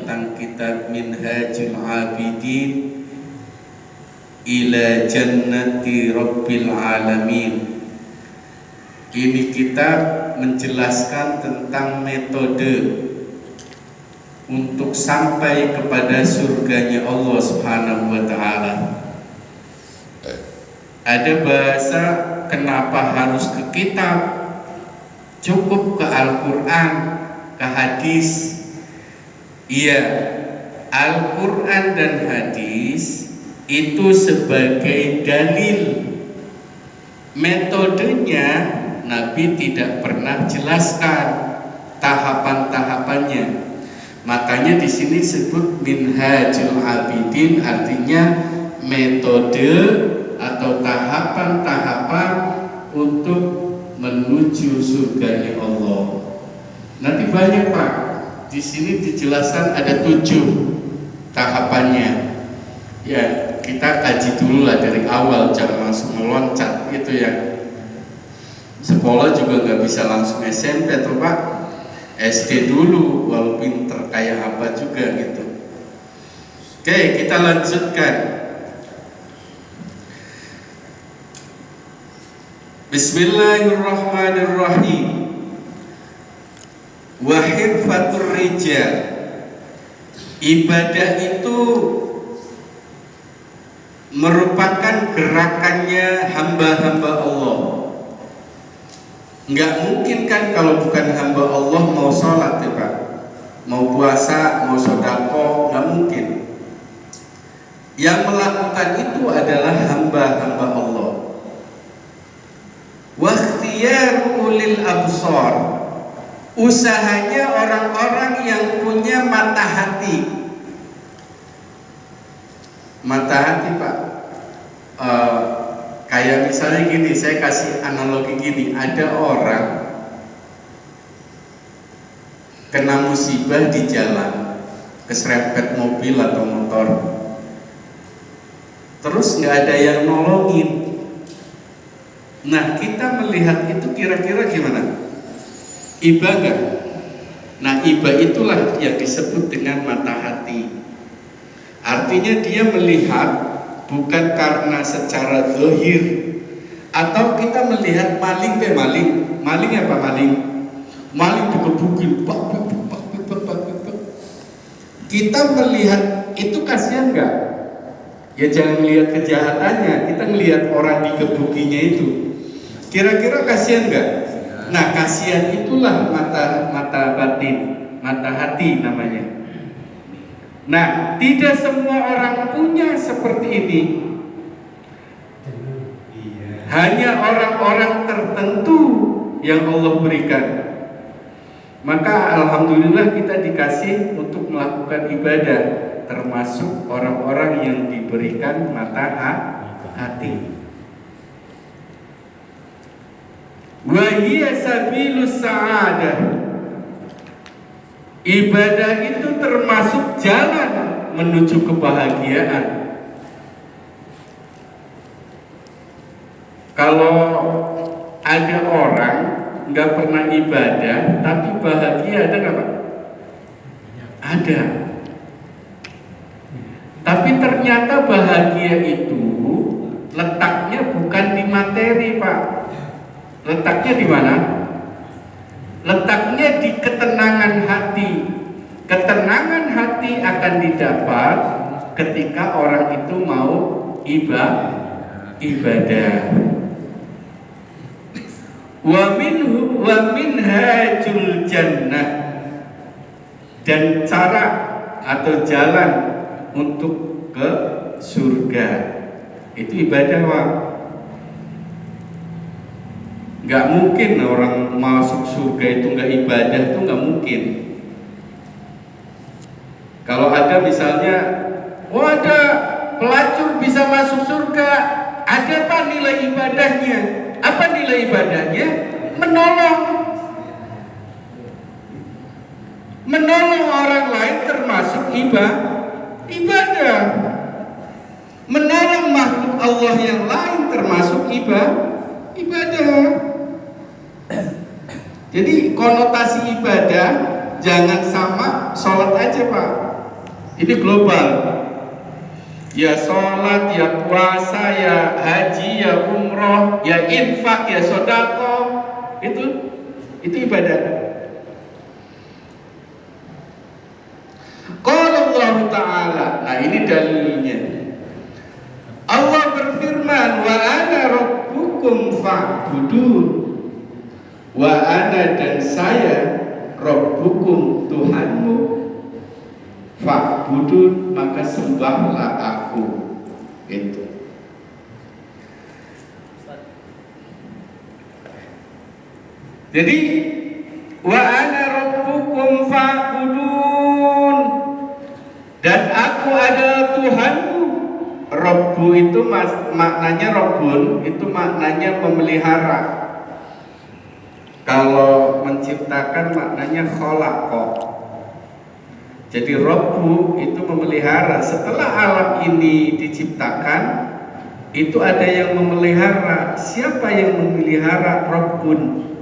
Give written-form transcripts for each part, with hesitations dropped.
tentang kitab Minhajul Abidin ila Jannati Rabbil Alamin. Ini kitab menjelaskan tentang metode untuk sampai kepada surganya Allah Subhanahu wa taala. Ada bahasa kenapa harus ke kitab? Cukup ke Al-Qur'an, ke hadis. Iya, Al-Qur'an dan hadis itu sebagai dalil. Metodenya Nabi tidak pernah jelaskan tahapan-tahapannya. Makanya di sini disebut Minhajul Abidin, artinya metode atau tahapan-tahapan untuk menuju surganya Allah. Nanti banyak Pak. Di sini dijelaskan ada 7 tahapannya. Ya, kita kaji dulu lah dari awal, jangan langsung meloncat gitu ya. Sekolah juga nggak bisa langsung SMP atau Pak, SD dulu, walau pinter kayak apa juga gitu. Oke, kita lanjutkan. Bismillahirrahmanirrahim. Wa hirfatur rijal. Ibadah itu merupakan gerakannya hamba-hamba Allah. Nggak mungkin kan kalau bukan hamba Allah mau sholat ya Pak, mau puasa, mau sedekah, nggak mungkin. Yang melakukan itu adalah hamba-hamba Allah. Wakhtiyaru ulil absar, usahanya orang-orang yang punya mata hati. Mata hati Pak, kayak misalnya gini, saya kasih analogi gini, ada orang kena musibah di jalan, keserempet mobil atau motor, terus nggak ada yang nolongin. Nah, kita melihat itu kira-kira gimana? Iba nggak? Nah, iba itulah yang disebut dengan mata hati. Artinya dia melihat bukan karena secara zahir, atau kita melihat maling apa maling dikebukin, kita melihat itu kasihan nggak? Ya jangan melihat kejahatannya, kita melihat orang dikebukinya itu, kira-kira kasihan nggak? Nah, kasihan itulah mata batin, mata hati namanya. Nah, tidak semua orang punya seperti ini. Hanya orang-orang tertentu yang Allah berikan. Maka alhamdulillah kita dikasih untuk melakukan ibadah, termasuk orang-orang yang diberikan mata hati. Wa hiya sabilus sa'adah. Ibadah itu termasuk jalan menuju kebahagiaan. Kalau ada orang nggak pernah ibadah tapi bahagia, ada nggak Pak? Ada. Tapi ternyata bahagia itu letaknya bukan di materi Pak. Letaknya di mana? Letaknya di ketenangan hati. Ketenangan hati akan didapat ketika orang itu mau ibadah. Wa minhajul jannah, dan cara atau jalan untuk ke surga itu ibadah Pak. Nggak mungkin orang masuk surga itu nggak ibadah, itu nggak mungkin. Kalau ada misalnya, oh ada pelacur bisa masuk surga, ada apa nilai ibadahnya? Apa nilai ibadahnya? Menolong orang lain termasuk ibadah. Menolong makhluk Allah yang lain termasuk ibadah. Jadi konotasi ibadah jangan sama sholat aja Pak. Ini global. Ya sholat, ya puasa, ya haji, ya umroh, ya infak, ya sodako, itu ibadah. Qala Allah Ta'ala, nah ini dalilnya. Allah berfirman, wa ana rabbukum fa'budun. Wa ana dan saya rabbukum Tuhanmu, fa'budun maka sembahlah aku. Itu. Jadi wa ana rabbukum fa'budun, dan aku adalah Tuhanmu. Rabbu itu maknanya Rabbun, itu maknanya memelihara. Kalau menciptakan maknanya khalaqa. Jadi Rabbu itu memelihara. Setelah alam ini diciptakan, itu ada yang memelihara. Siapa yang memelihara? Rabbun,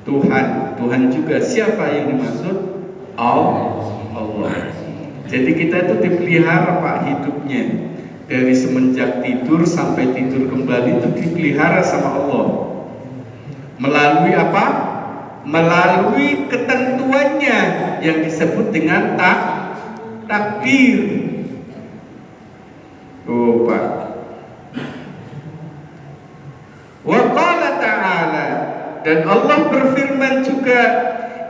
Tuhan. Tuhan juga. Siapa yang dimaksud? Allah. Jadi kita itu dipelihara Pak hidupnya. Dari semenjak tidur sampai tidur kembali itu dipelihara sama Allah. Melalui apa? Melalui ketentuannya yang disebut dengan takdir. Oh Pak. Wa qala ta'ala, dan Allah berfirman juga,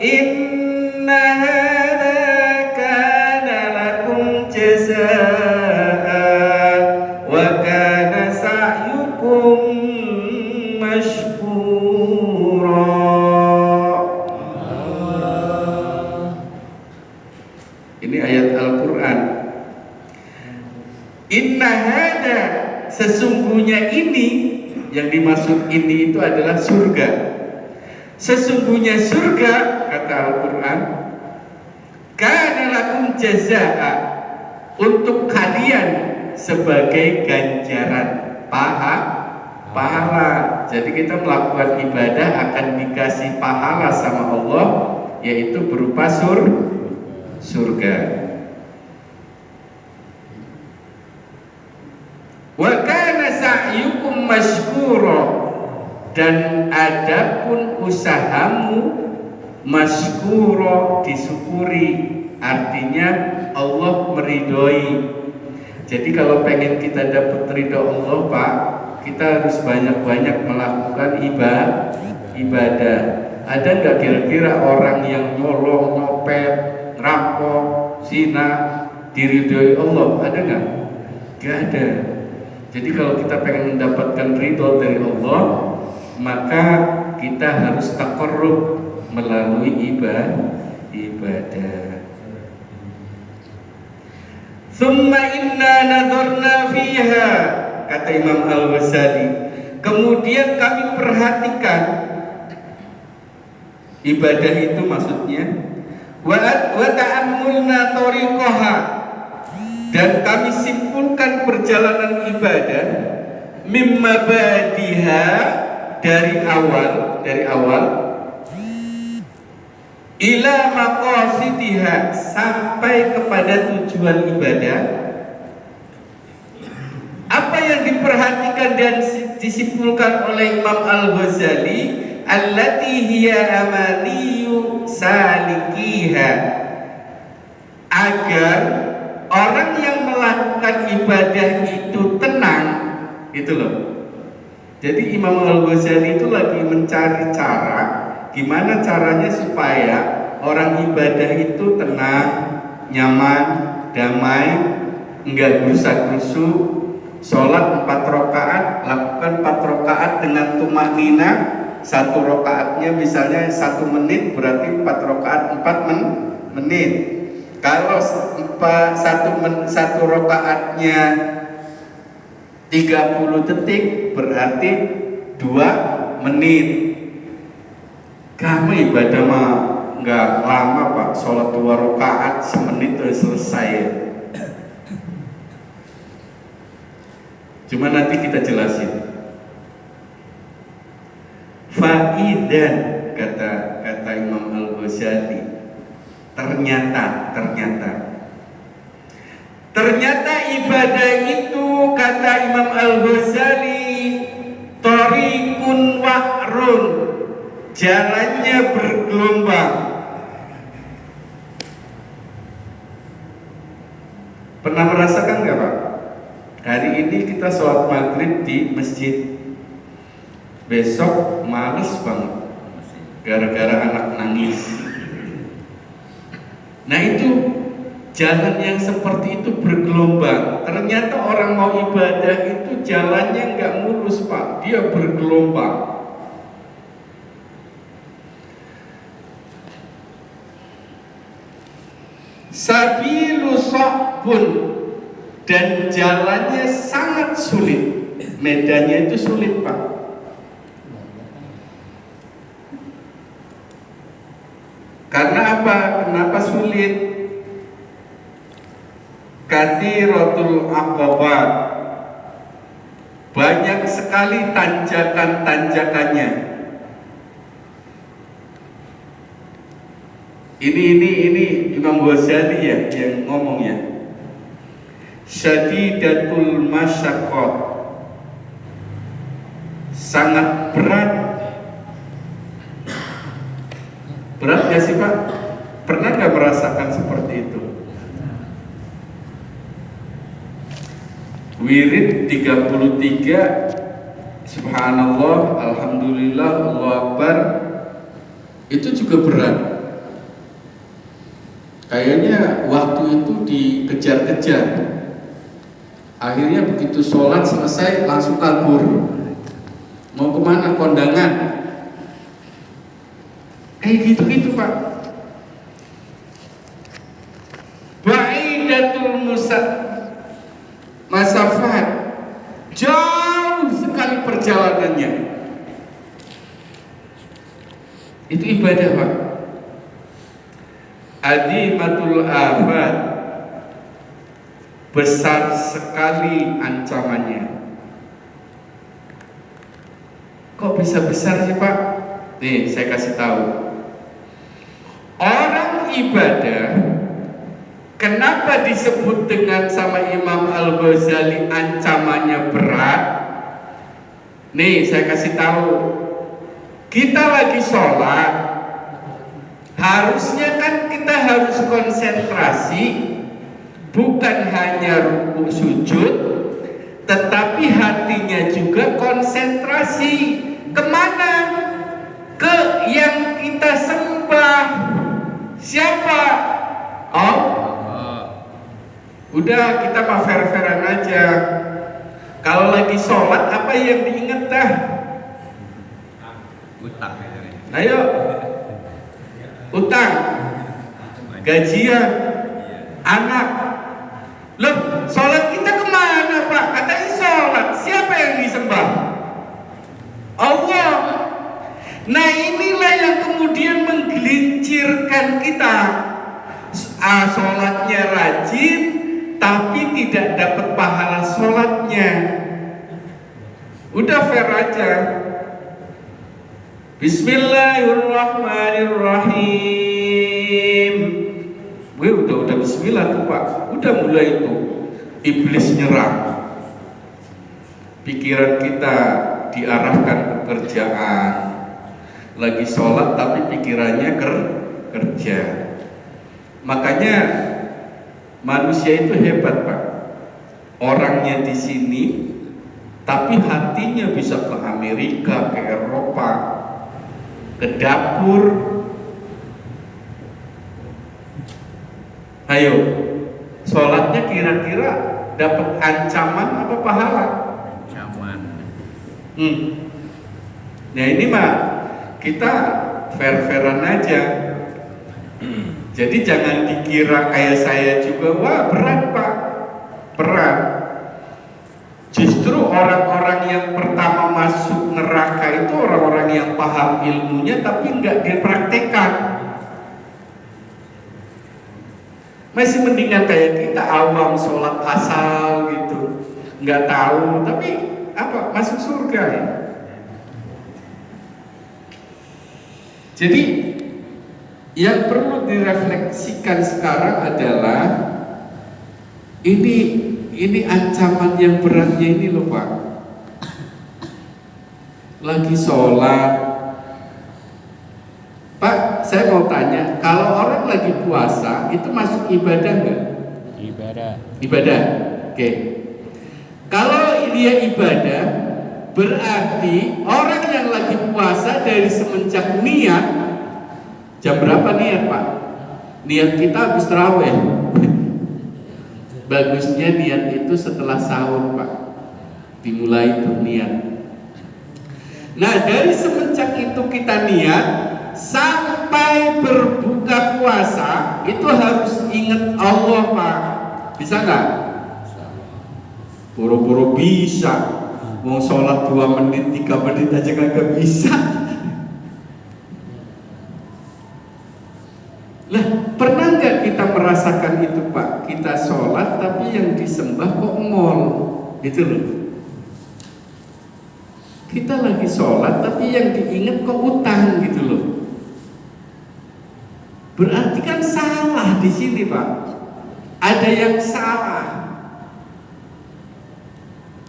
inna hadza kana lakum jazaa wa kana sa'yukum mashkura. Ini ayat Al-Quran. Inna hadza, sesungguhnya ini, yang dimaksud ini itu adalah surga. Sesungguhnya surga, kata Al-Quran, kana lakum jazaa, untuk kalian sebagai ganjaran pahala. Jadi kita melakukan ibadah akan dikasih pahala sama Allah, yaitu berupa surga. Wa kana sa'yukum mashkura, dan adapun usahamu mashkura, disyukuri. Artinya Allah meridhoi. Jadi kalau pengen kita dapat ridho Allah Pak, kita harus banyak-banyak melakukan ibadah. Ada nggak kira-kira orang yang nyolong, nyopet, rampok, zina diridhoi Allah? Ada nggak? Nggak ada. Jadi kalau kita pengen mendapatkan ridho dari Allah, maka kita harus taqarrub melalui ibadah. Tsumma inna nadharna fiha, kata Imam Al-Ghazali, kemudian kami perhatikan ibadah itu maksudnya, wa ta'ammulna tariqaha, dan kami simpulkan perjalanan ibadah, mimma badiha, dari awal ila maqasidiha, sampai kepada tujuan ibadah. Apa yang diperhatikan dan disimpulkan oleh Imam Al-Ghazali, allati hiya amaniyu salikiha, agar orang yang melakukan ibadah itu tenang, gitu loh. Jadi Imam Al-Ghazali itu lagi mencari cara, gimana caranya supaya orang ibadah itu tenang, nyaman, damai, enggak gerusak-gerusuk. Sholat 4 rakaat, lakukan 4 rakaat dengan tumanina. 1 rakaatnya misalnya 1 menit, berarti 4 rakaat 4 menit. Kalau 1 rakaatnya 30 detik, berarti 2 menit. Kami ibadah mah nggak lama Pak, sholat 2 rakaat semenit udah selesai. Cuma nanti kita jelasin. Faidan, kata Imam Al-Ghazali, ternyata Ternyata ibadah itu kata Imam Al-Ghazali thariqun wa'run, jalannya bergelombang. Pernah merasakan nggak Pak? Hari ini kita sholat maghrib di masjid, besok males banget gara-gara anak nangis. Nah itu jalan yang seperti itu bergelombang. Ternyata orang mau ibadah itu jalannya nggak mulus Pak, dia bergelombang. Sabilu sa'bun, dan jalannya sangat sulit, medannya itu sulit Pak. Karena apa? Kenapa sulit? Kathiratul aqabat, banyak sekali tanjakan-tanjakannya. Ini Imam Ghazali ya yang ngomong ya. Syadidatul masyaqqat, sangat berat. Berat gak sih Pak? Pernah gak merasakan seperti itu? Wirid 33, subhanallah, alhamdulillah, Allahu akbar, itu juga berat. Kayaknya waktu itu dikejar-kejar. Akhirnya begitu sholat selesai langsung kabur. Mau kemana? Kondangan. Gitu-gitu Pak. Ba'idatul masafat, jauh sekali perjalanannya. Itu ibadah Pak. Adimatul afat, besar sekali ancamannya. Kok bisa besar sih Pak? Nih saya kasih tahu. Orang ibadah, kenapa disebut dengan sama Imam Al-Ghazali ancamannya berat? Nih saya kasih tahu. Kita lagi sholat, harusnya kan kita harus konsentrasi, bukan hanya ruku sujud, tetapi hatinya juga konsentrasi. Kemana? Ke yang kita sembah. Siapa? Oh, udah kita mah fair-fairan aja. Kalau lagi sholat apa yang diinget dah? Utang. Ayo. Utang, gajian, anak. Loh, sholat kita kemana Pak? Katanya sholat, siapa yang disembah? Allah. Nah inilah yang kemudian menggelincirkan kita. Sholatnya rajin, tapi tidak dapat pahala sholatnya. Udah fair aja. Bismillahirrahmanirrahim. Udah bismillah tuh Pak. Udah mulai itu iblis nyerang. Pikiran kita diarahkan ke kerjaan. Lagi sholat tapi pikirannya kerja. Makanya manusia itu hebat Pak. Orangnya di sini, tapi hatinya bisa ke Amerika, ke Eropa, ke dapur. Ayo, sholatnya kira-kira dapat ancaman apa pahala? Ancaman. Nah ini mah kita fair-fairan aja. Jadi jangan dikira kayak saya juga, wah berat Pak, berat. Justru orang-orang yang pertama masuk neraka itu orang-orang yang paham ilmunya tapi nggak dipraktekkan. Masih mendingan kayak kita awam sholat asal gitu, nggak tahu tapi apa masuk surga ya. Jadi yang perlu direfleksikan sekarang adalah Ini ancaman yang beratnya ini loh Pak. Lagi sholat, Pak, saya mau tanya, kalau orang lagi puasa itu masuk ibadah nggak? Ibadah. Oke. Kalau dia ibadah, berarti orang yang lagi puasa dari semenjak niat, jam berapa niat Pak? Niat kita habis tarawih. Bagusnya niat itu setelah sahur Pak, dimulai itu niat. Nah dari semenjak itu kita niat sampai berbuka puasa itu harus ingat Allah Pak. Bisa nggak? Boro-boro bisa. Mau sholat 2 menit, 3 menit aja kagak bisa. Lah, pernah nggak kita merasakan itu Pak? Kita sholat tapi yang disembah kok mall, gitu loh. Kita lagi sholat tapi yang diingat kok utang, gitu loh. Berarti kan salah di sini Pak. Ada yang salah.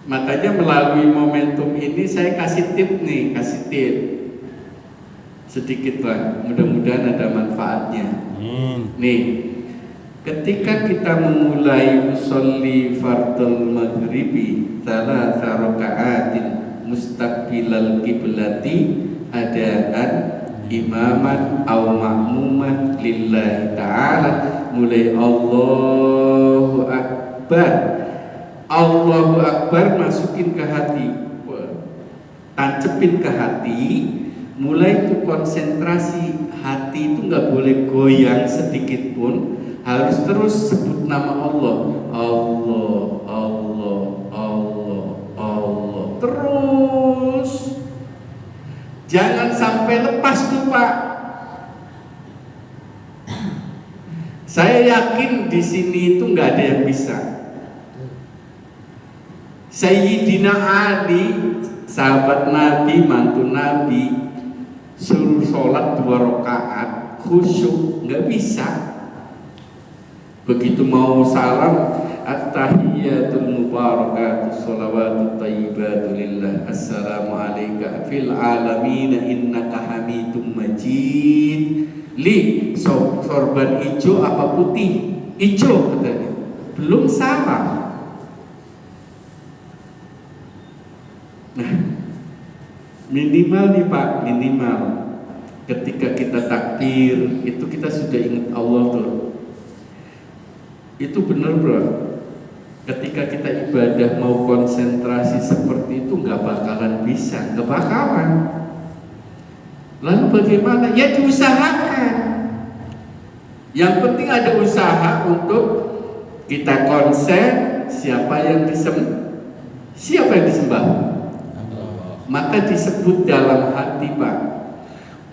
Makanya melalui momentum ini saya kasih tip sedikit lah, mudah-mudahan ada manfaatnya. Nih, ketika kita memulai usolli fardul maghribi thalatha raka'atin mustaqbilal qiblati adaan imaman aw ma'muman lillahi ta'ala, mulai Allahu Akbar masukin ke hati, tancepin ke hati, mulai itu konsentrasi. Hati itu nggak boleh goyang sedikit pun, harus terus sebut nama Allah, Allah, Allah, Allah, Allah, terus jangan sampai lepas tuh Pak. Saya yakin di sini itu nggak ada yang bisa. Sayyidina Ali, sahabat Nabi, mantu Nabi, suruh sholat 2 rakaat khusyuk, nggak bisa. Begitu mau salam, at-tahiyatul mubarakatus sholawatut thayyibatu lillah, assalamu alayka fil alamin innaka hamidum majid. Sorban hijau apa putih? Hijau katanya. Belum salam. Nah, minimal nih Pak, minimal ketika kita takbir itu kita sudah ingat Allah tuh. Itu benar bro. Ketika kita ibadah mau konsentrasi seperti itu nggak bakalan bisa, nggak bakalan. Lalu bagaimana? Ya diusahakan. Yang penting ada usaha untuk kita konsen siapa yang disembah. Maka disebut dalam hati Pak.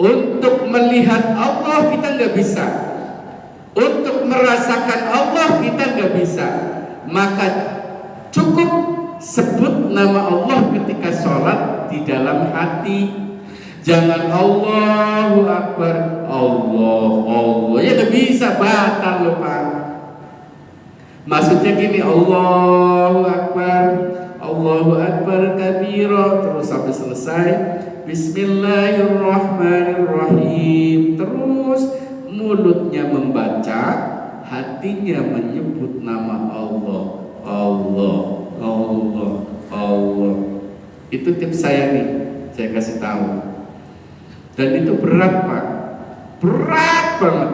Untuk melihat Allah kita nggak bisa, untuk merasakan Allah kita nggak bisa. Maka cukup sebut nama Allah ketika sholat di dalam hati. Jangan Allahu Akbar, Allah, ya nggak bisa, batal loh Pak. Maksudnya gini, Allahu Akbar, Allahu Akbar kabira, terus sampai selesai Bismillahirrahmanirrahim, terus mulutnya membaca, hatinya menyebut nama Allah, Allah, Allah, Allah. Itu tips saya nih, saya kasih tahu. Dan itu berat Pak, berat banget.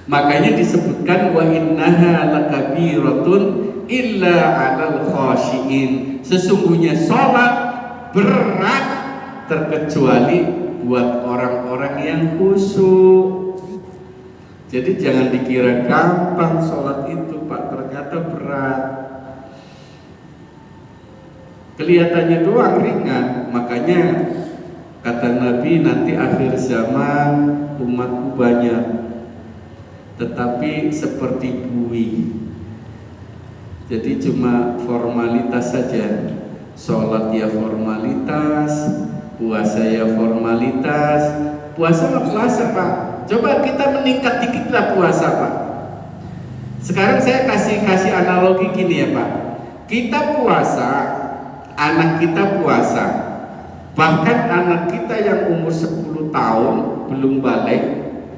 Makanya disebutkan wa innaha lakabiratun illa 'alal khashiin. Sesungguhnya sholat berat terkecuali buat orang-orang yang khusyuk. Jadi jangan dikira gampang sholat itu Pak, ternyata berat. Kelihatannya doang ringan, makanya kata Nabi nanti akhir zaman umatku banyak, tetapi seperti buih. Jadi cuma formalitas saja. Sholat ya formalitas, puasa ya formalitas. Puasa mah puasa Pak. Coba kita meningkat dikit lah puasa Pak. Sekarang saya kasih analogi gini ya Pak. Kita puasa, anak kita puasa. Bahkan anak kita yang umur 10 tahun belum balik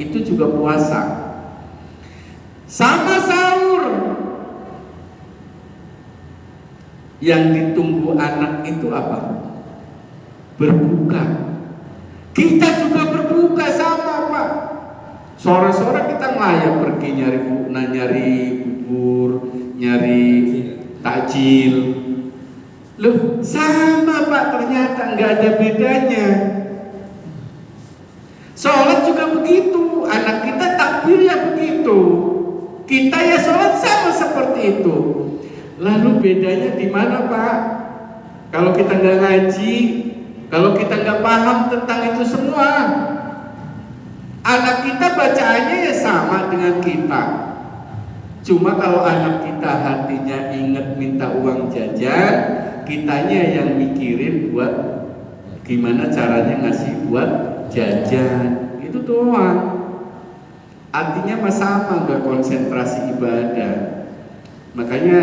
itu juga puasa. Sama sahur. Yang ditunggu anak itu apa? Berbuka. Kita juga berbuka sama Pak. Sore-sore kita ngelayap pergi nyari bubur, nyari takjil. Loh, sama Pak, ternyata nggak ada bedanya. Sholat juga begitu, anak kita takbir ya begitu. Kita ya sholat sama seperti itu. Lalu bedanya di mana Pak? Kalau kita nggak ngaji, kalau kita nggak paham tentang itu semua, anak kita bacaannya ya sama dengan kita. Cuma kalau anak kita hatinya inget minta uang jajan, kitanya yang mikirin buat gimana caranya ngasih buat jajan. Itu doang. Artinya mah sama, nggak konsentrasi ibadah. Makanya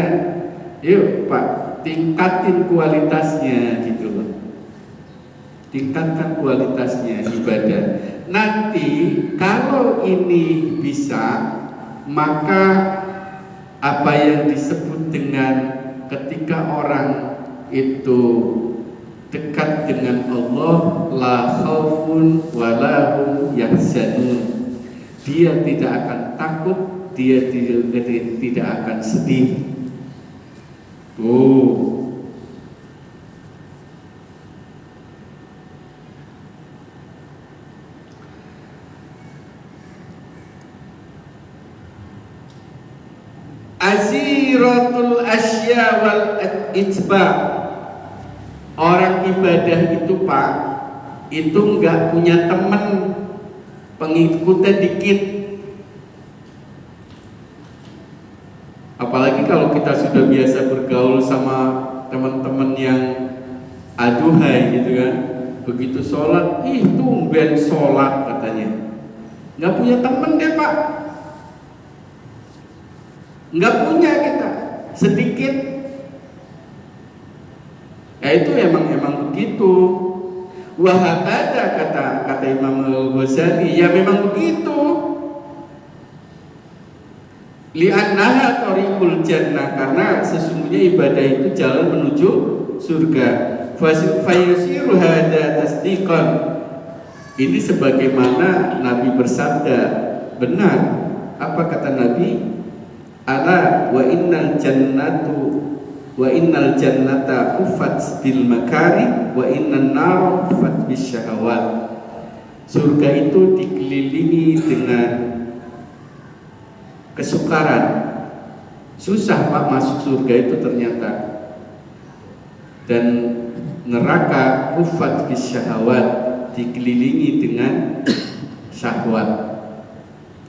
yuk Pak, tingkatin kualitasnya gitu loh. Tingkatkan kualitasnya ibadah. Nanti kalau ini bisa, maka apa yang disebut dengan ketika orang itu dekat dengan Allah, la khaufun wala hum yahzanun. Dia tidak akan takut, dia tidak akan sedih. Aziratul asya wal ijba. Orang ibadah itu Pak, itu nggak punya teman, pengikutnya dikit. Apalagi kalau kita sudah biasa bergaul sama teman-teman yang aduhai gitu kan. Begitu sholat, tumben sholat katanya. Nggak punya teman deh Pak. Nggak punya kita, sedikit. Ya itu emang begitu. Wahakada kata Imam Al-Ghazali, ya memang begitu. Li'annaha thariqul jannah, karena sesungguhnya ibadah itu jalan menuju surga. Fayasiru hadza tasdiqan. Ini sebagaimana Nabi bersabda, benar. Apa kata Nabi? Ala wa innal jannata uffat bil makari wa innan nar uffat bis syahawat. Surga itu dikelilingi dengan kesukaran. Susah Pak masuk surga itu ternyata. Dan neraka uffat bis syahawat, dikelilingi dengan syahwat,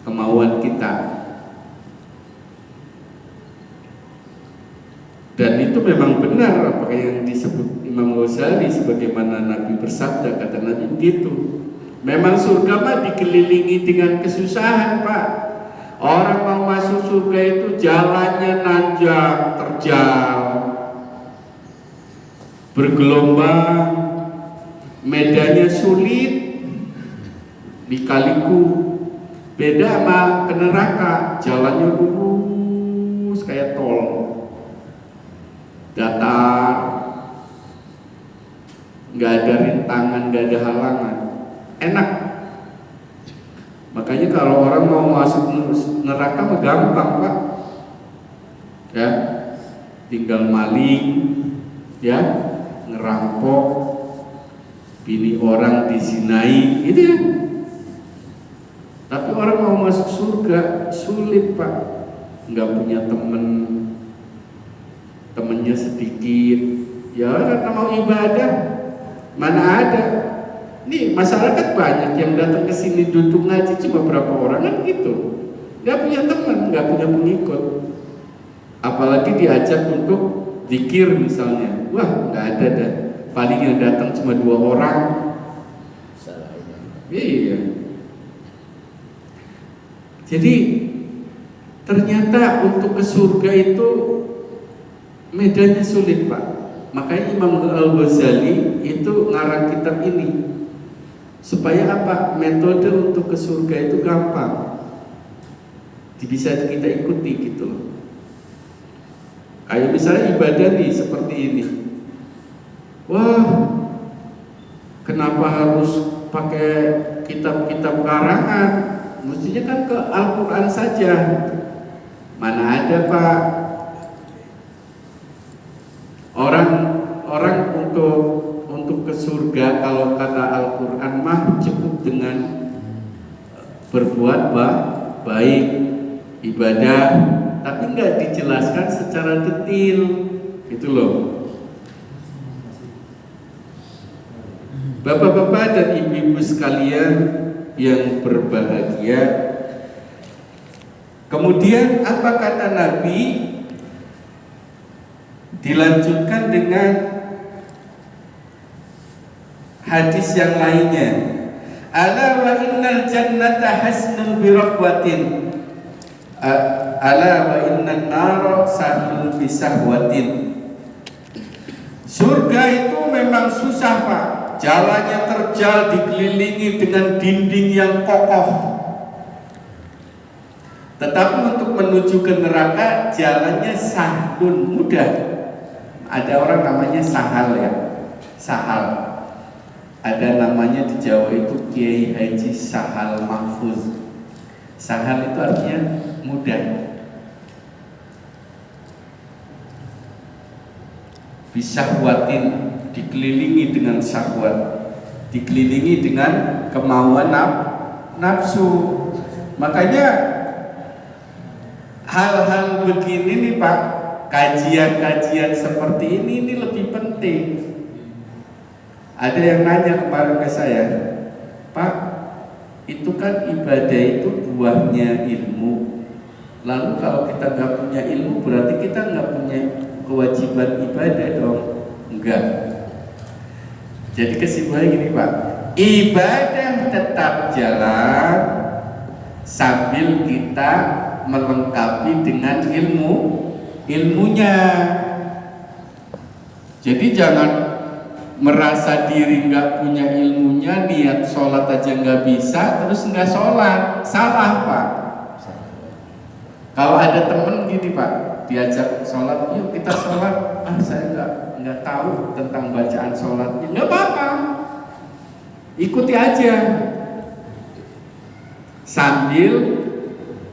kemauan kita. Dan itu memang benar apa yang disebut Imam Ghazali, sebagaimana Nabi bersabda, kata Nabi begitu. Memang surga mah dikelilingi dengan kesusahan Pak. Orang mau masuk surga itu jalannya nanjak, terjal, bergelombang, medannya sulit, lika-liku. Beda sama neraka, jalannya lurus kayak tol, datar, nggak ada rintangan, nggak ada halangan, enak. Makanya kalau orang mau masuk neraka mah gampang Pak, ya, tinggal maling, ya, ngerampok, bini orang dizinai, itu ya. Tapi orang mau masuk surga sulit Pak, nggak punya temennya sedikit, ya karena mau ibadah, mana ada. Nih masyarakat banyak yang datang ke sini duduk ngaji cuma berapa orang kan gitu, nggak punya teman, nggak punya pengikut. Apalagi diajak untuk zikir misalnya, wah nggak ada dah. Paling yang datang cuma 2 orang. Iya. Jadi Ternyata untuk ke surga itu medannya sulit, Pak. Makanya Imam Al-Ghazali itu ngarang kitab ini supaya apa? Metode untuk ke surga itu gampang, bisa kita ikuti gitu loh. Kayak misalnya ibadah nih seperti ini. Wah, kenapa harus pakai kitab-kitab karangan? Mestinya kan ke Al-Quran saja. Mana ada, Pak? Orang untuk ke surga kalau kata Al-Quran mah cukup dengan berbuat baik, ibadah, tapi nggak dijelaskan secara detail, gitu loh. Bapak-bapak dan ibu-ibu sekalian yang berbahagia, kemudian apa kata Nabi? Dilanjutkan dengan hadis yang lainnya. Ala wa innal jannata hasnul biraqwatin. Ala wa innan nara sahlul bisahwatin. Surga itu memang susah, Pak. Jalannya terjal, dikelilingi dengan dinding yang kokoh. Tetapi untuk menuju ke neraka jalannya sahlun, mudah. Ada orang namanya Sahal ya, Sahal. Ada namanya di Jawa itu Kiai Haji Sahal Mahfuz. Sahal itu artinya mudah. Bisahwatin, dikelilingi dengan syahwat, dikelilingi dengan kemauan nafsu. Makanya hal-hal begini nih, Pak, kajian-kajian seperti ini lebih penting. Ada yang nanya kemarin ke saya, Pak, itu kan ibadah itu buahnya ilmu. Lalu kalau kita nggak punya ilmu, berarti kita nggak punya kewajiban ibadah dong? Enggak. Jadi kesimpulannya gini, Pak, ibadah tetap jalan sambil kita melengkapi dengan ilmunya. Jadi jangan merasa diri nggak punya ilmunya, niat sholat aja nggak bisa, terus nggak sholat. Salah, Pak. Kalau ada temen gini, Pak, diajak sholat, yuk kita sholat. Saya nggak tahu tentang bacaan sholatnya. Nggak apa-apa, ikuti aja. Sambil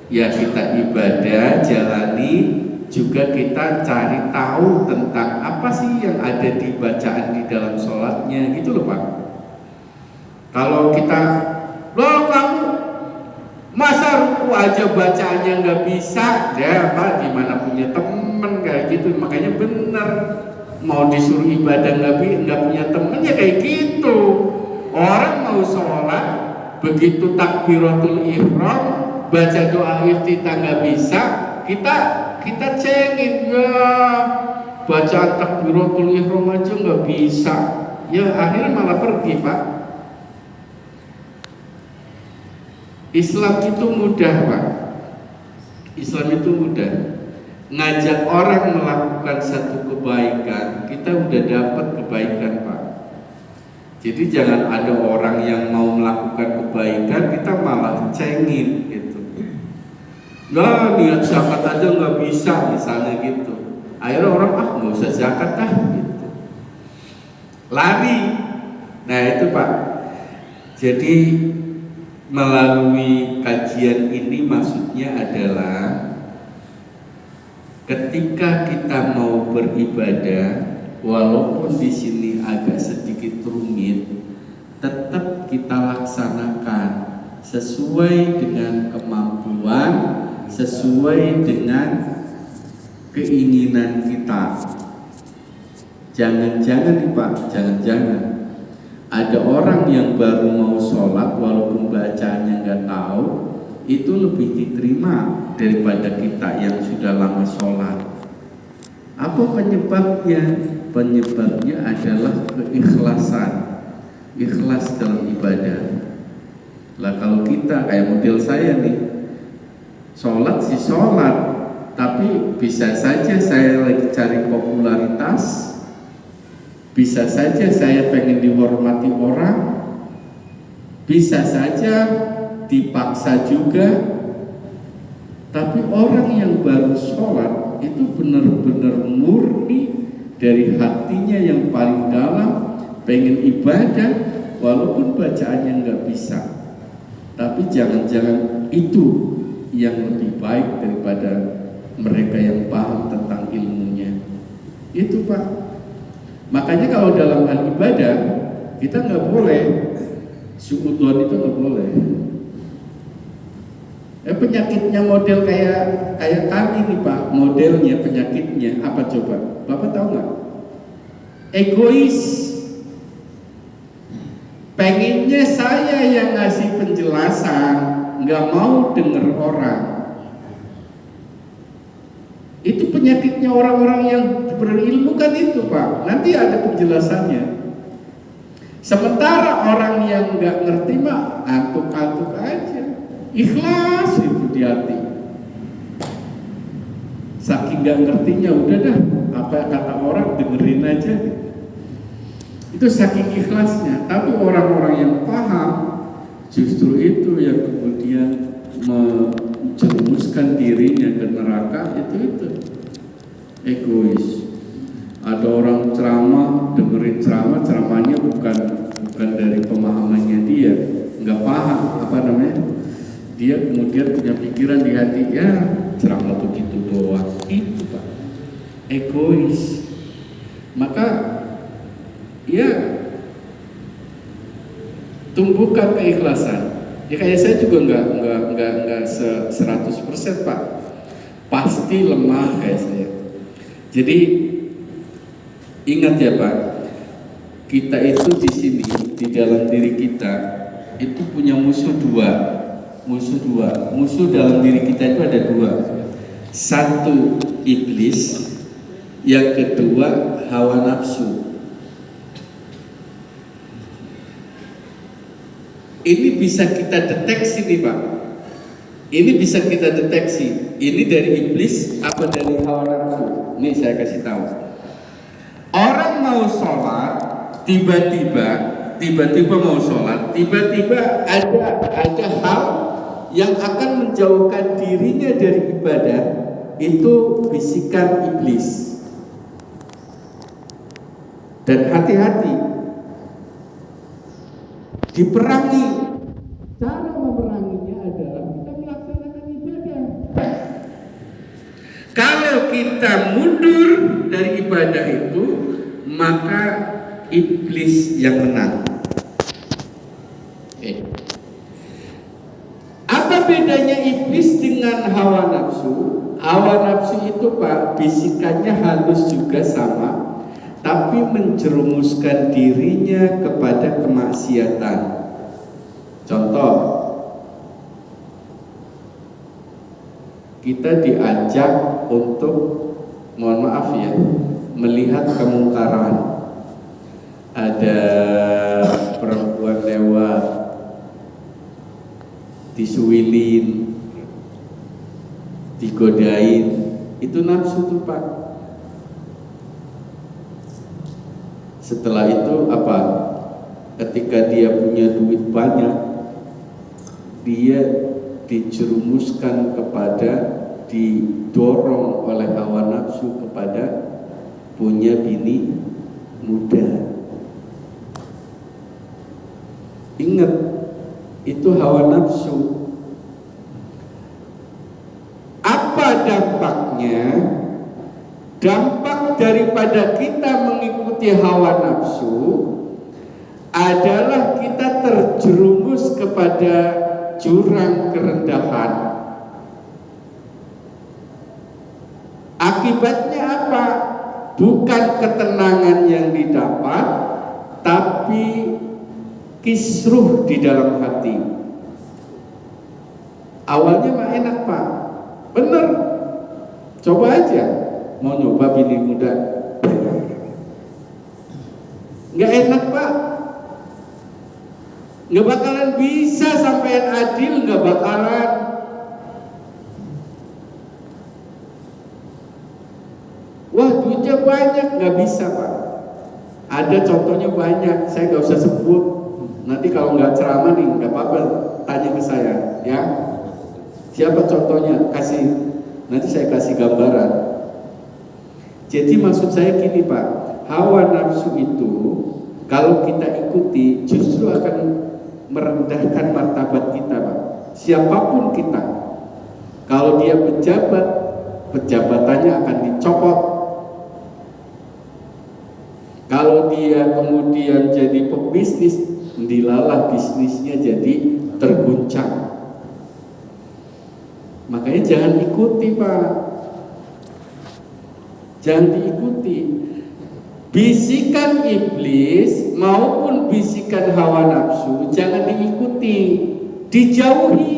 ya kita ibadah, jalani, juga kita cari tahu tentang apa sih yang ada di bacaan di dalam sholatnya, gitu loh, Pak. Kalau kita, loh kamu masa ruku aja bacaannya nggak bisa, ya Pak, gimana punya temen kayak gitu. Makanya bener, mau disuruh ibadah nggak punya temen ya kayak gitu. Orang mau sholat, begitu takbiratul ihram, baca doa iftitah nggak bisa, kita cengin, ya bacaan takbiratul ihram aja nggak bisa, ya akhirnya malah pergi, Pak. Islam itu mudah, Pak. Islam itu mudah. Ngajak orang melakukan satu kebaikan, kita udah dapat kebaikan, Pak. Jadi jangan ada orang yang mau melakukan kebaikan, kita malah cengin gitu. Nah, niat zakat aja nggak bisa, misalnya gitu. Akhirnya orang nggak usah zakat dah gitu. Lari. Nah itu, Pak. Jadi melalui kajian ini maksudnya adalah ketika kita mau beribadah, walaupun di sini agak sedikit rumit, tetap kita laksanakan sesuai dengan kemampuan, sesuai dengan keinginan kita. Jangan-jangan nih, Pak, jangan-jangan ada orang yang baru mau sholat, walaupun bacaannya nggak tahu, itu lebih diterima daripada kita yang sudah lama sholat. Apa penyebabnya? Penyebabnya adalah keikhlasan, ikhlas dalam ibadah. Lah kalau kita kayak model saya nih, Sholat sih sholat, tapi bisa saja saya lagi cari popularitas, bisa saja saya pengen dihormati orang, bisa saja dipaksa juga. Tapi orang yang baru sholat itu benar-benar murni dari hatinya yang paling dalam, pengen ibadah walaupun bacaannya nggak bisa. Tapi jangan-jangan itu yang lebih baik daripada mereka yang paham tentang ilmunya. Itu Pak. Makanya kalau dalam hal ibadah kita nggak boleh suudzon, itu nggak boleh. Penyakitnya model kayak kami nih Pak, modelnya penyakitnya apa coba? Bapak tahu nggak? Egois. Pengennya saya yang ngasih penjelasan, nggak mau denger orang. Itu penyakitnya orang-orang yang berilmu kan itu Pak. Nanti ada penjelasannya. Sementara orang yang nggak ngerti mah antuk-antuk aja. Ikhlas itu di hati. Saking nggak ngertinya udah dah, apa kata orang dengerin aja. Itu saking ikhlasnya. Tapi orang-orang yang paham, justru itu yang kemudian menjerumuskan dirinya ke neraka. Itu egois. Ada orang ceramah, dengerin ceramahnya bukan dari pemahamannya dia, nggak paham apa namanya. Dia kemudian punya pikiran di hati, ya ceramah begitu doang. Itu Pak, egois. Maka ya tumbuhkan keikhlasan. Ya kayak saya juga nggak 100% Pak, pasti lemah kayak saya. Jadi ingat ya Pak, kita itu di sini di dalam diri kita itu punya musuh dua. Musuh dalam diri kita itu ada dua. Satu iblis, yang kedua hawa nafsu. Ini bisa kita deteksi nih Pak. Ini bisa kita deteksi. Ini dari iblis apa dari hawa nafsu? Ini saya kasih tahu. Orang mau sholat, tiba-tiba mau sholat, tiba-tiba ada hal yang akan menjauhkan dirinya dari ibadah. Itu bisikan iblis. Dan hati-hati, diperangi. Cara memeranginya adalah kita melaksanakan ibadah. Kalau kita mundur dari ibadah itu, maka iblis yang menang. Apa bedanya iblis dengan hawa nafsu? Hawa nafsu itu Pak, bisikannya halus juga sama, tapi menjerumuskan dirinya kepada kemaksiatan. Contoh, kita diajak untuk, mohon maaf ya, melihat kemungkaran. Ada perempuan lewat, disuilin, digodain, itu nafsu tuh Pak. Setelah itu apa? Ketika dia punya duit banyak, dia dijerumuskan kepada, didorong oleh hawa nafsu kepada punya bini muda. Ingat, itu hawa nafsu. Apa dampaknya? Dampak daripada kita mengikuti hawa nafsu adalah kita terjerumus kepada jurang kerendahan. Akibatnya apa? Bukan ketenangan yang didapat, tapi kisruh di dalam hati. Awalnya mah enak Pak, bener. Coba aja, mau nyoba bini muda, nggak enak Pak. Nggak bakalan bisa sampai adil, nggak bakalan. wah duitnya banyak, nggak bisa Pak. Ada contohnya banyak, saya nggak usah sebut. Nanti kalau nggak ceramah nih, nggak apa-apa, tanya ke saya, ya. Siapa contohnya? Nanti saya kasih gambaran. Jadi maksud saya gini Pak, hawa nafsu itu kalau kita ikuti justru akan merendahkan martabat kita Pak. Siapapun kita, kalau dia pejabat, pejabatannya akan dicopot. Kalau dia kemudian jadi pebisnis, dilalah bisnisnya jadi terguncang. Makanya jangan ikuti Pak, jangan diikuti. Bisikan iblis maupun bisikan hawa nafsu jangan diikuti, dijauhi,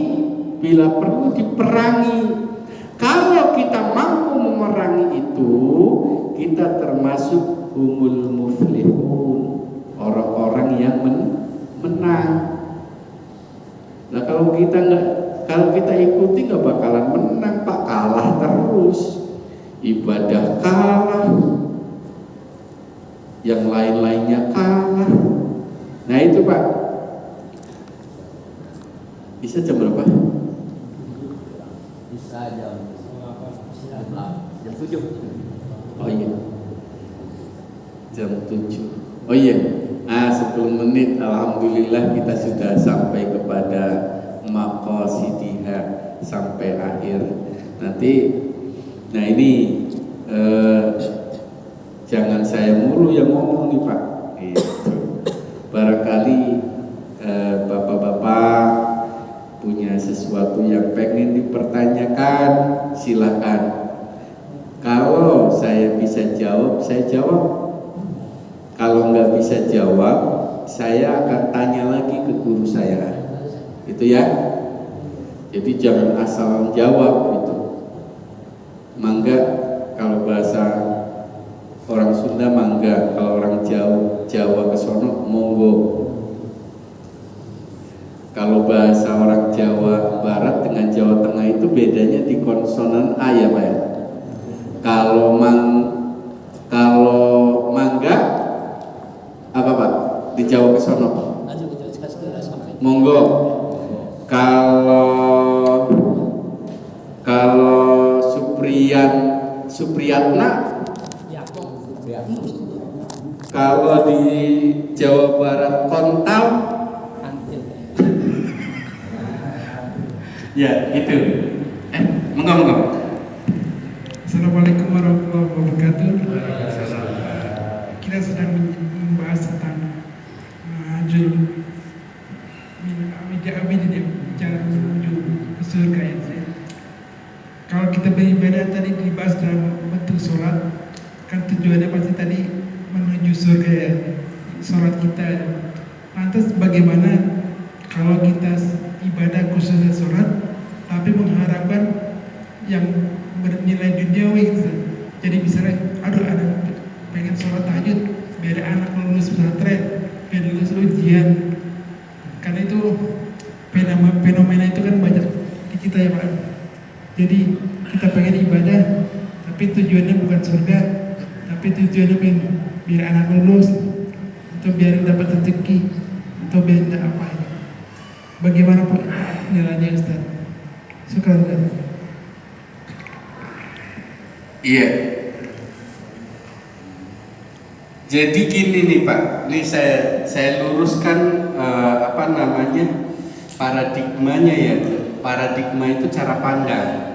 bila perlu diperangi. Kalau kita mampu memerangi itu, kita termasuk humul muflihun, orang-orang yang menang. Nah kalau kita ikuti nggak bakalan menang Pak, kalah terus, ibadah kalah, yang lain-lainnya kalah. Nah itu Pak. Bisa jam berapa? Bisa jam 7. Oh iya, jam 7. Oh iya, 10 menit. Alhamdulillah kita sudah sampai kepada maqasidihah, sampai akhir. Nanti, nah ini jangan saya mulu yang ngomong nih Pak. Gitu. Barangkali bapak-bapak punya sesuatu yang pengen dipertanyakan, silakan. Kalau saya bisa jawab, saya jawab. Kalau nggak bisa jawab, saya akan tanya lagi ke guru saya. Itu ya. Jadi jangan asal jawab gitu. Mangga, kalau bahasa orang Sunda mangga, kalau orang Jawa kesono monggo. Kalau bahasa orang Jawa Barat dengan Jawa Tengah itu bedanya di konsonan A ya Pak ya. Kalau mangga apa Pak? Di Jawa kesono. Monggo. Kalau Supriyatna, kalau di Jawa Barat kontal, ya itu. Monggo. Assalamualaikum warahmatullahi wabarakatuh. Kita sedang membahas tentang cara menuju ke surga ya. Kalau kita beribadah tadi dibahas dalam bentuk sholat, kan tujuannya pasti tadi menuju surga ya, sholat kita. Lantas bagaimana kalau kita ibadah khususnya sholat, tapi mengharapkan yang bernilai duniawi gitu. Jadi misalnya, aduh anak pengen sholat tahajud biar anak lulus pesantren, biar lulus ujian. Karena itu fenomena itu kan banyak di kita ya Pak. Jadi kita pengen ibadah, tapi tujuannya bukan surga, tapi tujuannya pengen biar anak lulus, atau biar dapat rezeki, atau biar apa ya. Bagaimana Pak nilainya Ustaz? Syukur. Iya. Jadi gini nih Pak, ini saya luruskan paradigmanya ya. Paradigma itu cara pandang.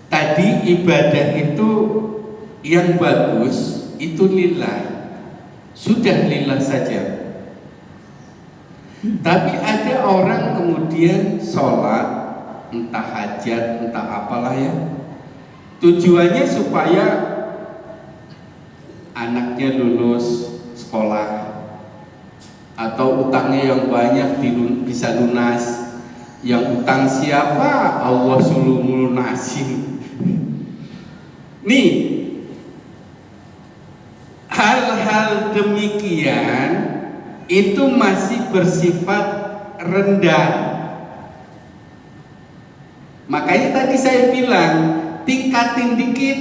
Tadi ibadah itu yang bagus itu lillah, sudah lillah saja. Tapi ada orang kemudian sholat, entah hajat, entah apalah ya, tujuannya supaya anaknya lulus sekolah, atau utangnya yang banyak bisa lunas. Yang utang siapa? Allah suruh melunasin. Nih, hal-hal demikian itu masih bersifat rendah. Makanya tadi saya bilang tingkatin dikit.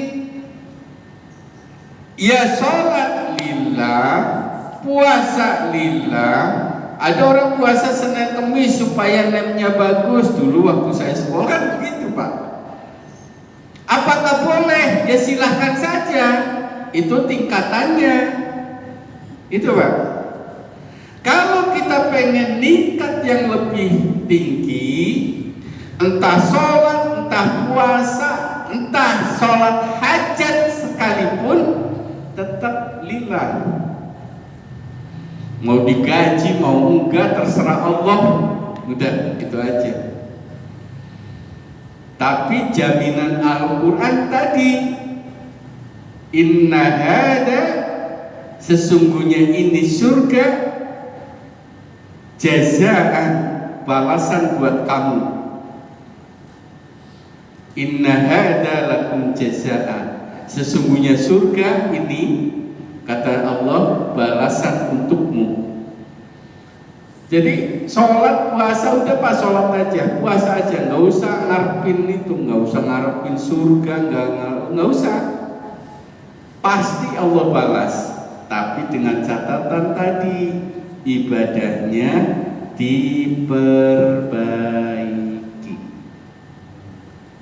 Ya sholat lillah, puasa lillah. Ada orang puasa Senin Kemis supaya nemnya bagus. Dulu waktu saya sekolah begitu Pak. Apakah boleh? Ya silahkan saja. Itu tingkatannya. Itu Pak. Kalau kita pengen tingkat yang lebih tinggi, entah sholat, entah puasa, entah sholat hajat sekalipun, tetap lillah. Mau digaji, mau enggak, terserah Allah. Udah, itu aja. Tapi jaminan Al-Quran tadi, inna hada, sesungguhnya ini surga, jazaan, balasan buat kamu. Inna hada lakum jazaan, sesungguhnya surga ini, kata Allah, balasan untukmu. Jadi sholat puasa udah pas sholat aja, puasa aja, nggak usah ngarepin itu, nggak usah ngarepin surga, nggak usah. Pasti Allah balas, tapi dengan catatan tadi ibadahnya diperbaiki.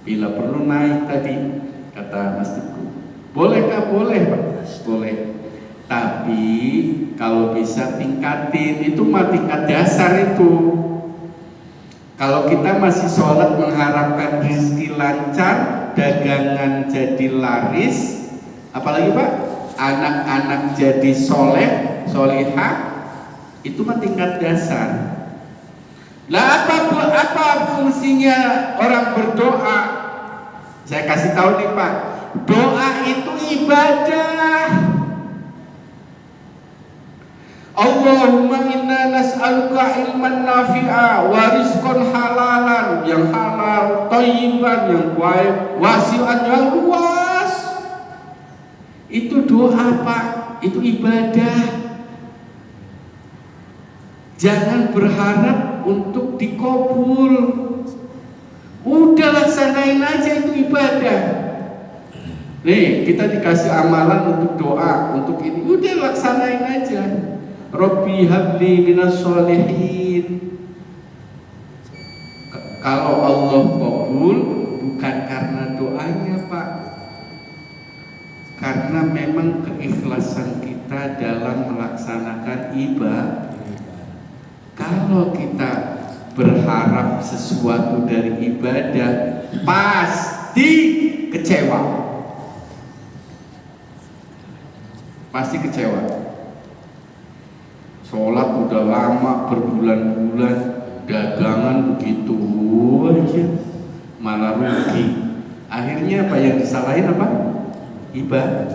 Bila perlu naik tadi, kata Mas Teguh. Bolehkah? Boleh Pak, boleh. Tapi kalau bisa tingkatin, itu mah tingkat dasar itu. Kalau kita masih sholat mengharapkan rezeki lancar, dagangan jadi laris, apalagi Pak, anak-anak jadi soleh, solihah, itu mah tingkat dasar. Lah apa fungsinya orang berdoa? Saya kasih tahu nih Pak, doa itu ibadah. Allahumma inna nas'aluka ilman nafi'a wa rizqan halalan, yang halal, thayyiban, yang baik, wasi'an, yang luas. Itu doa Pak, itu ibadah. Jangan berharap untuk dikabul. Udah laksanain aja, itu ibadah. Nih, kita dikasih amalan untuk doa, untuk ini, udah laksanain aja. Rabbi habli minas sholihin. Kalau Allah kabul bukan karena doanya Pak, karena memang keikhlasan kita dalam melaksanakan ibadah. Kalau kita berharap sesuatu dari ibadah, pasti kecewa. Pasti kecewa. Sholat udah lama, berbulan-bulan, dagangan begitu aja, malah rugi. Akhirnya apa yang disalahin apa? Ibadah.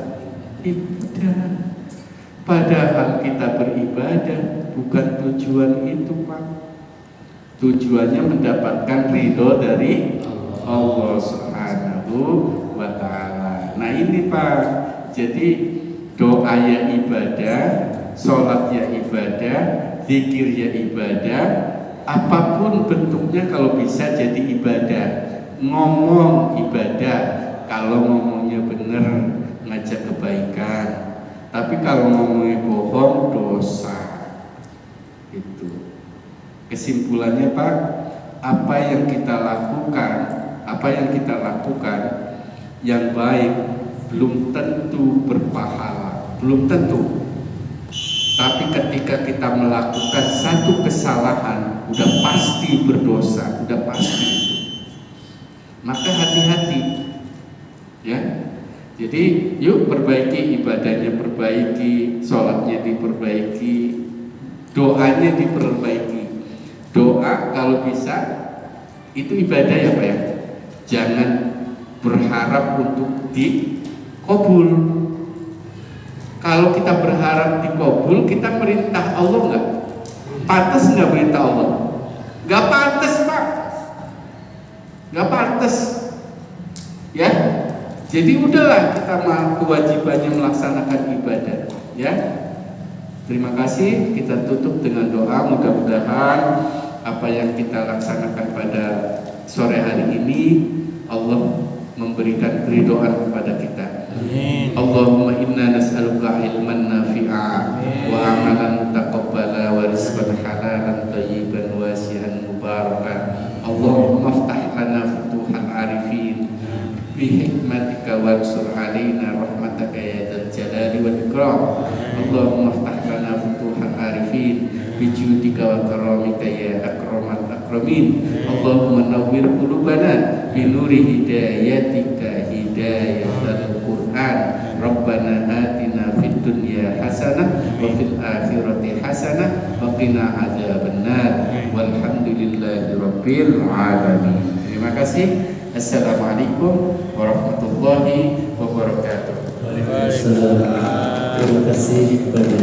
Padahal kita beribadah bukan tujuan itu Pak. Tujuannya mendapatkan ridho dari Allah Subhanahu wa Ta'ala. Nah ini Pak, jadi doa ya ibadah, sholat ya ibadah, zikir ya ibadah, apapun bentuknya kalau bisa jadi ibadah. Ngomong ibadah, kalau ngomongnya benar ngajak kebaikan, tapi kalau ngomongnya bohong dosa. Itu kesimpulannya Pak, apa yang kita lakukan yang baik belum tentu berpahala, belum tentu. Tapi ketika kita melakukan satu kesalahan, udah pasti berdosa, udah pasti. Maka hati-hati, ya. Jadi yuk perbaiki ibadahnya, perbaiki sholatnya, diperbaiki, doanya diperbaiki. Doa kalau bisa itu ibadah ya Pak ya. Jangan berharap untuk dikabul. Kalau kita berharap dikabul, kita merintah Allah nggak? Pantas nggak perintah Allah? Nggak pantas Pak, nggak pantas. Ya, jadi udahlah kita kewajibannya melaksanakan ibadah. Ya, terima kasih. Kita tutup dengan doa. Mudah-mudahan apa yang kita laksanakan pada sore hari ini Allah memberikan keridhaan kepada kita. Allahumma inna nas'aluka ilman nafi'a wa amalan taqabbala wa rizqan halalan thayyiban wasi'an mubarakan. Allahumma aftah lana futuhal arifin bi hikmatika wansur alaina rahmataka ya dzal jalali wal ikram. Allahumma aftah lana futuhal arifin bi judika wa karamika ya akramal akramin. Allahumma nawwir qulubana bi nuri hidayatika hidayatal Qur'an. Rabbana atina fid dunya hasanah wa fil akhirati hasanah wa qina adzabannar. Walhamdulillahi rabbil alamin. Terima kasih. Assalamualaikum warahmatullahi wabarakatuh. Waalaikumsalam. Terima kasih kepada